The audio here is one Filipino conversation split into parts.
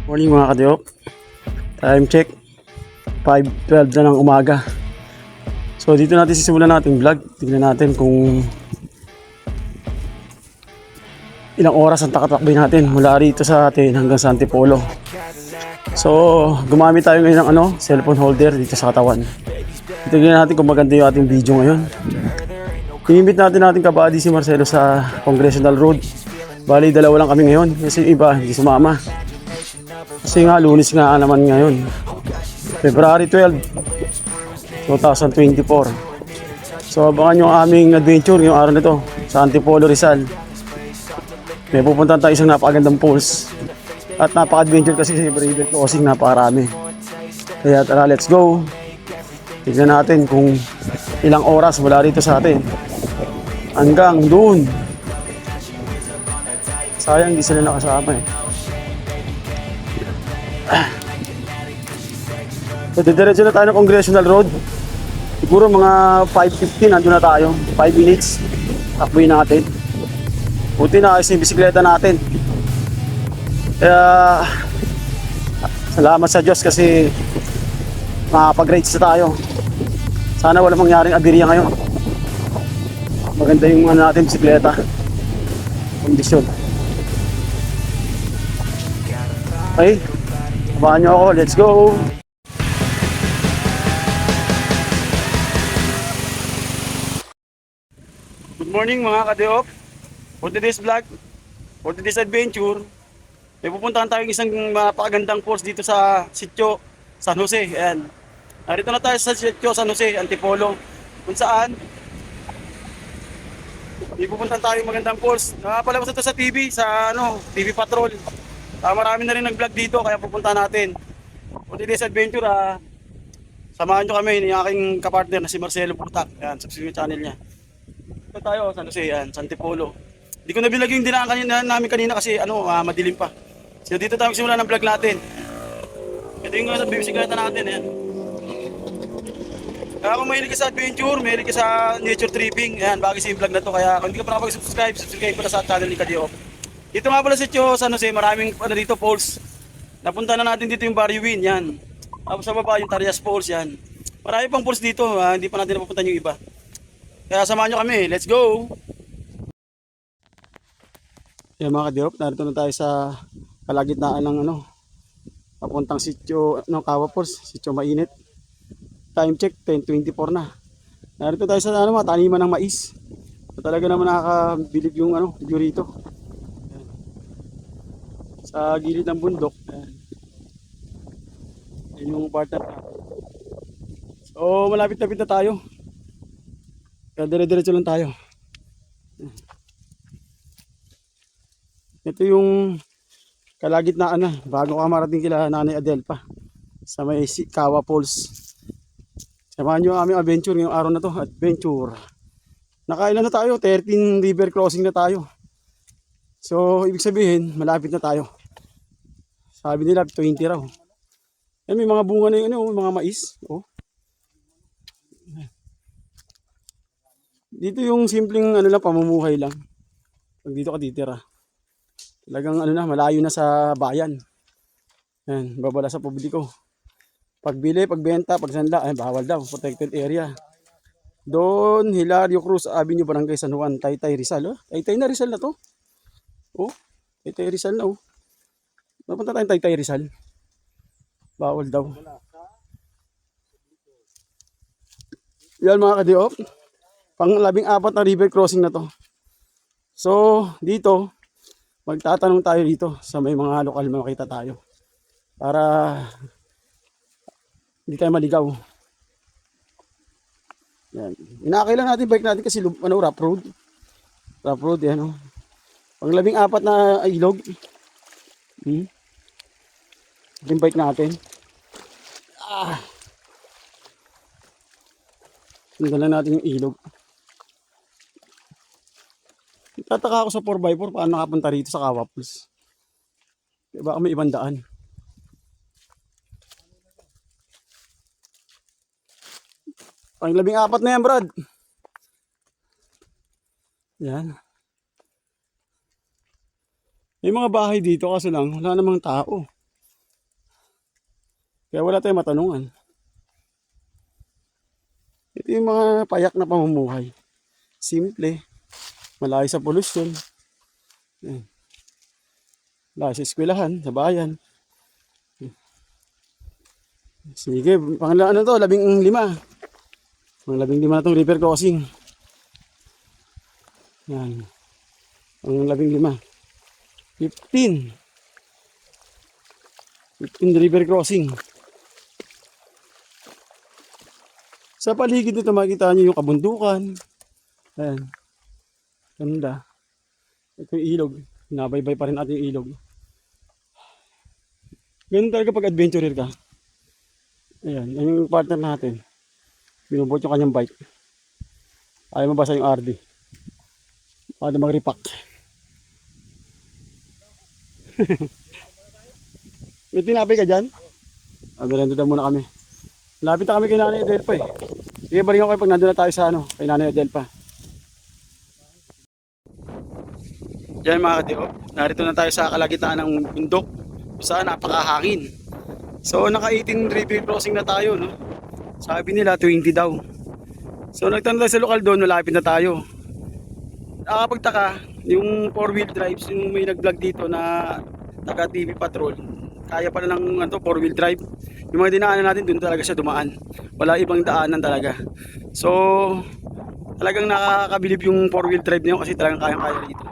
Morning mga kadiok. Time check 5:12 na ng umaga. So dito natin sisimulan natin vlog. Tingnan natin kung ilang oras ang takatakbay natin mula rito sa atin hanggang sa Antipolo. So gumamit tayo ngayon ng cellphone holder dito sa katawan. Tingnan natin kung maganda yung ating video ngayon. I-invite natin kabady si Marcelo sa Congressional Road. Bali dalawa lang kami ngayon kasi yung iba hindi sumama. Kasi nga Lunes nga naman ngayon, February 12, 2024. So abangan yung aming adventure ngayong araw na to sa Antipolo, Rizal. May pupuntahan tayo isang napakagandang falls. At napaka-adventure kasi si river crossing, napakarami. Kaya tara, let's go. Tignan natin kung ilang oras mula rito sa atin hanggang doon. Sayang di sila nakasama eh. So didiretso na tayo ng Congressional Road. Siguro mga 5:15 nandun na tayo. 5 minutes takboy natin. Buti na kasi yung bisikleta natin. Kaya salamat sa Diyos kasi makapag-rides na tayo. Sana wala mangyaring aberya ngayon. Maganda yung natin bisikleta kondisyon. Okay, abangan nyo ako, let's go. Good morning mga kadeop. For today's vlog, for today's adventure, may pupuntahan tayong isang mapakagandang falls dito sa Sitio San Jose. Ayan. Narito na tayo sa Sitio San Jose, Antipolo. Kung saan, may pupuntahan tayong magandang falls. Nakapalabas ito sa TV, sa TV Patrol. Marami na rin nag-vlog dito, kaya pupuntahan natin. For today's adventure, samahan nyo kami ni aking kapartner na si Marcelo Putak. Ayan, subscribe yung channel niya. Ito tayo, San Jose, yan, San Antipolo. Hindi ko nabilag yung dinaan namin kanina kasi madilim pa. So dito tayo magsimula ng vlog natin. Ito yung bibisikleta natin, yan. Kaya kung mahilig ka sa adventure, mahilig ka sa nature tripping, yan, bagay sa yung vlog na to. Kaya kung hindi ka pa nakapag-subscribe, subscribe ko na sa channel ni Kadio. Dito nga pala sa San Jose, maraming dito falls. Napunta na natin dito yung Bariwin, yan. Tapos sa baba yung Tarias Falls, yan. Marami pang falls dito, hindi pa natin napupuntan yung iba. Kaya samahan nyo kami, let's go! Yan mga kadiop, narito na tayo sa kalagitnaan ng papuntang sitio Kawa Falls, sitio mainit. Time check 10:24 na. Narito tayo sa mga taniman ng mais. So, talaga naman nakakabilib yung view rito. Yan. Sa gilid ng bundok. Yan. Yan yung part na. So malapit-lapit na tayo. Kaya dire-diretso lang tayo. Ito yung kalagitnaan na bago ka marating kila Nanay Adelpa sa may Kawa Falls. Samahan nyo ang aming adventure ngayong araw na to. Adventure. Nakailan na tayo? 13 river crossing na tayo. So ibig sabihin malapit na tayo. Sabi nila 20 raw. Eh, may mga bunga na yung mga mais. Oh. Dito yung simpleng lang, pamumuhay lang. Pag dito ka titira. Talagang malayo na sa bayan. Yan, babala sa publiko. Pagbili, pagbenta, pagsanla, ay bawal daw, protected area. Doon, Hilario Cruz Avenue, Barangay San Juan, Taytay, Rizal. Oh, Taytay na Rizal na to. Oh, Taytay Rizal na oh. Napunta tayong Taytay Rizal. Bawal daw. Yan mga kadiop. Pang 14 na river crossing na to. So, dito, magtatanong tayo dito sa may mga lokal makita tayo. Para hindi tayo maligaw. Yan. Inaakay lang natin bike natin kasi rough road. Rough road yan. Pang 14 na ilog. Yung bike natin. Sundan lang natin yung ilog. Tataka ako sa 4x4 paano nakapunta rito sa Kawa Falls. Baka may ibang daan. Pang 14 na yan, Brad. Yan. May mga bahay dito kasi lang wala namang tao. Kaya wala tayong matanungan. Ito yung mga payak na pamumuhay. Simple. Malayo sa polusyon. Yan. Malayo sa eskwelahan, sa bayan. Sige, pangalawa ano to, 15. Pang 15 na itong river crossing. Yan. Pang 15. 15. 15 river crossing. Sa paligid nito makikita nyo yung kabundukan. Ayan. Ganda. Ito yung ilog. Nabaybay pa rin natin yung ilog. Ganun talaga pag adventurer ka. Ayan. Yan yung partner natin. Binubot yung kanyang bike. Ayaw mabasa yung RD. Para mag-repack. May tinapay ka dyan? Merenda daw muna kami. Lapit na kami kay Nanay Adelpa eh. Sige, balik ako kayo pag nandun na tayo sa kay Nanay Adelpa. Diyan mga katiyo, narito na tayo sa kalagitaan ng bundok. Saan napakahangin. So naka 18 river crossing na tayo, no? Sabi nila 20 daw. So nagtanong tayo sa lokal doon, malapit na tayo. Nakakapagtaka, yung 4-wheel drives, yung may nag-vlog dito na taga TV Patrol. Kaya pala ng 4-wheel drive. Yung mga dinaanan natin, doon talaga siya dumaan. Wala ibang daanan talaga. So, talagang nakakabilib yung 4-wheel drive na yun kasi talagang kayang-kaya dito.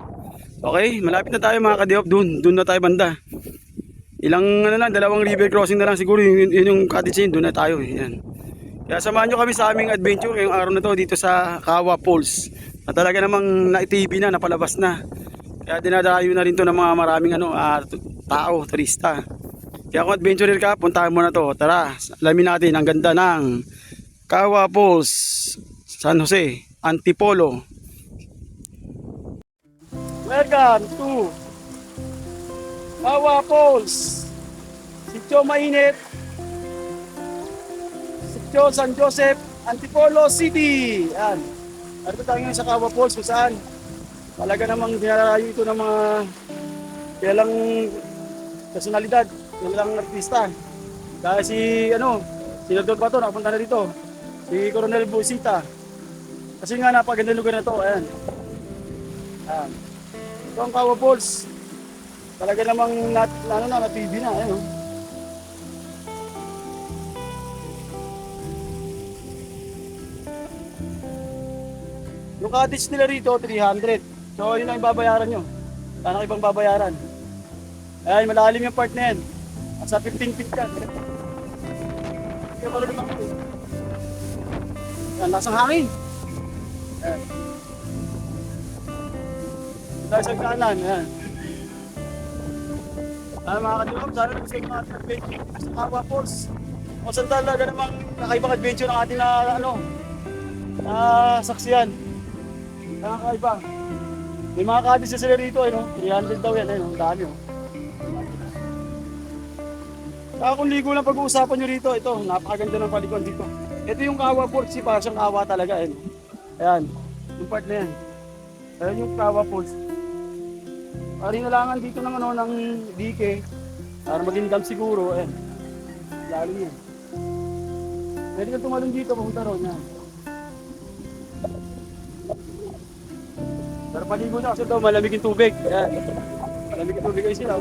Okay, malapit na tayo mga ka-diop. Doon na tayo banda. Ilang dalawang river crossing na lang siguro. Yun yung cottage yun, doon na tayo. Yan. Kaya samahan nyo kami sa aming adventure ngayong araw na to dito sa Kawa Falls. Na talaga namang na-TV na, napalabas na. Kaya dinadayo na rin to ng mga maraming tao, turista. Kaya kung adventurer ka, puntahan mo na to. Tara, alamin natin ang ganda ng Kawa Falls, San Jose, Antipolo. Welcome to Kawa Falls, Sitio Mainit, Sitio San Joseph, Antipolo City. Yan. Narito tayo ngayon sa Kawa Falls kung saan talaga namang dinarayo ito ng mga kilalang personalidad. Yung lang artista. Dahil si Senador Bato nakapunta na dito. Si Coronel Busita. Kasi nga napaganda lugar na to. Ayan. Ayan. Ito ang Kawa Falls. Talaga namang na TV na. Ayan. Yung cottage nila rito 300. So yun ang babayaran nyo. Sana ibang babayaran. Ayan, malalim yung part na yan. At sa 15 feet ka. Kaya pala naman ito. Yan, lasang hangin. Ayan. Dahil sa kanan, ayan. Ayan mga kadiwag, sana gusto yung mga adventure sa Kawa Falls. O saan talaga namang nakaibang adventure ng ating saksiyan. Nakakaiba. May mga cottage na sila rito, 300 daw yan, ang dami. Kaya kung ligo lang pag-uusapan nyo rito, ito, napakaganda ng paliguan dito. Ito yung Kawa Falls, parang siyang kawa talaga. Ayan, yung part na yan. Ayan yung Kawa Falls. Ringalangan dito ng dike, para maging dam siguro. Ayan, lalim yan. Pwede ka tumalong dito, pumunta ron. Yan. Pero paligo na kasi daw malamig yung tubig. Ayan, malamig yung tubig kayo sila.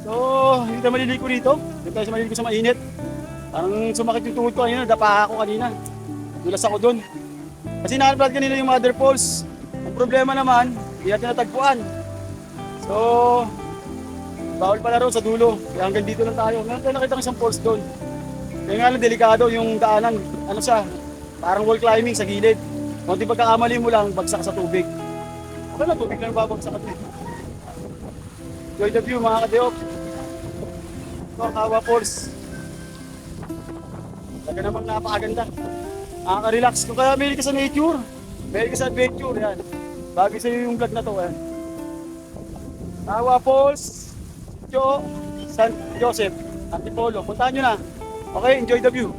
So, hindi tayo maliligo dito. Hindi tayo maliligo sa mainit. Parang sumakit yung tuhod ko kanina, dapa ako kanina. Dulas ako dun. Kasi nakalapad kanina yung Mother Falls. Ang problema naman, hindi natin natagpuan. So, bawal pala rin sa dulo. Kaya hanggang dito lang tayo. Ngayon tayo nakita ng isang falls doon. Kaya nga lang, delikado yung daanan. Ano siya? Parang wall climbing sa gilid. Kung di pagkakamali mo lang, bagsak sa tubig. Ano na, tubig lang babagsak at dito. Enjoy the view mga kadiok. Ito ang Kawa Falls. Talaga namang napakaganda. Nakaka-relax. Kung kaya may ka sa nature, may ka sa adventure, yan. Bagay sa iyo yung vlog na to. Yan. Kawa Falls, Sitio San Joseph, Antipolo. Puntahan nyo na. Okay, enjoy the view.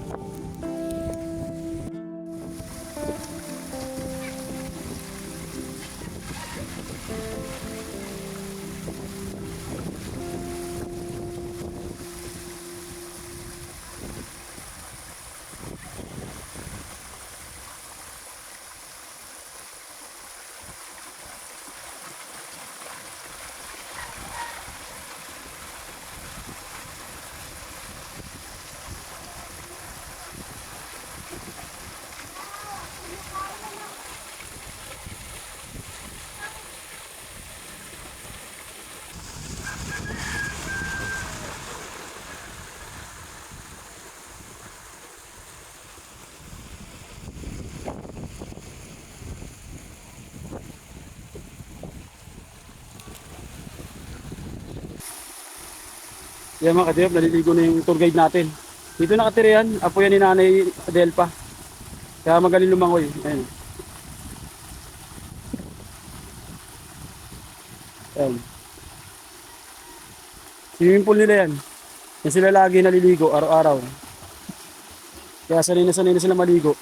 Yan mga kadirap, naliligo na yung tour guide natin. Dito nakatira yan, apo yan ni Nanay Adelpa. Kaya magaling lumangoy. Ayan. Ayan. Swimming pool nila yan. Yan sila lagi naliligo, araw-araw. Kaya sanay na sila maligo.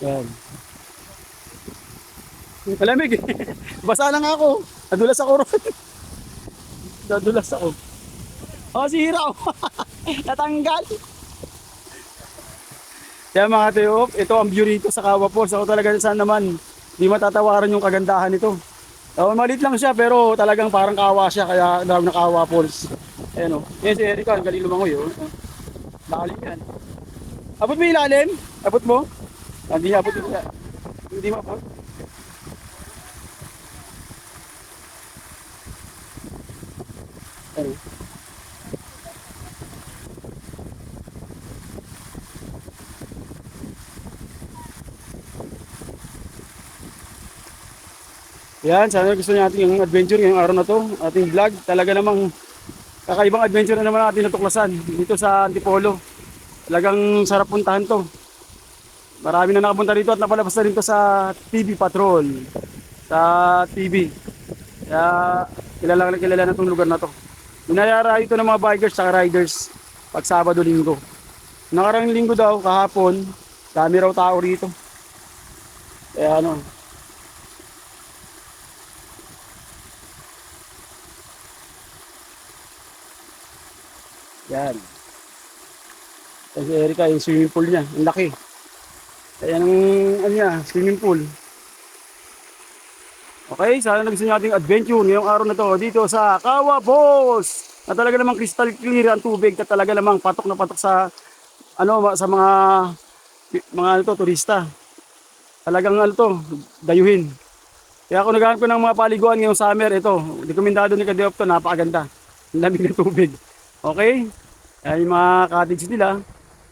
Ayan. Malamig eh. Basa na nga ako. Nadulas ako ron. Nadulas ako. Oh, sira ako. Natanggal. Kaya mga Teop, ito ang view rito sa Kawa Falls. Ako talaga saan naman, di matatawaran yung kagandahan nito. Maliit lang siya pero talagang parang kawa siya kaya nawag na Kawa Falls. Ayan o. Yan si Erica, ang galing lumangoy o. Lalim yan. Abot mo ilalim? Abot mo? Hindi abot mo. Hindi mo abot. Ayan. Yan, sana gusto niyo ating yung adventure ngayong araw na to, ating vlog. Talaga namang kakaibang adventure na naman natin natuklasan dito sa Antipolo. Talagang sarap puntahan to. Marami na nakapunta dito at napalabas na rin to sa TV Patrol. Sa TV. Kaya kilala na itong lugar na to. Inayara ito ng mga bikers at riders pag Sabado Linggo. Nakarang linggo daw, kahapon, dami raw tao rito. Kaya ano, yan. Kasi Erika, yung swimming pool niya, ang laki. Ayan ang ano niya, swimming pool. Okay, sana nagustuhan niyo ating adventure ngayong araw na to dito sa Kawa Falls. Na talaga namang crystal clear ang tubig at talaga namang patok na patok sa ano sa mga ano to, turista. Talagang ano to, dayuhin. Kaya kung naghahanap ko ng mga paliguan ngayong summer, ito, rekomendado ni Kadeop to, napakaganda. Ang lamig ng tubig. Okay? Ayan yung mga cottage nila.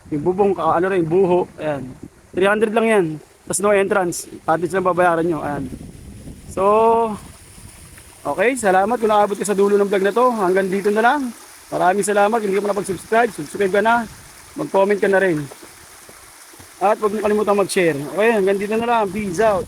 Yung bubong, ano rin, buho. Ayan. 300 lang yan. Tapos no entrance. Cottage lang babayaran nyo. Ayan. So, okay. Salamat kung nakabot ka sa dulo ng vlog na to. Hanggang dito na lang. Maraming salamat. Kung hindi ka pa napag-subscribe, subscribe ka na. Mag-comment ka na rin. At huwag mo kalimutan mag-share. Okay, hanggang dito na lang. Peace out.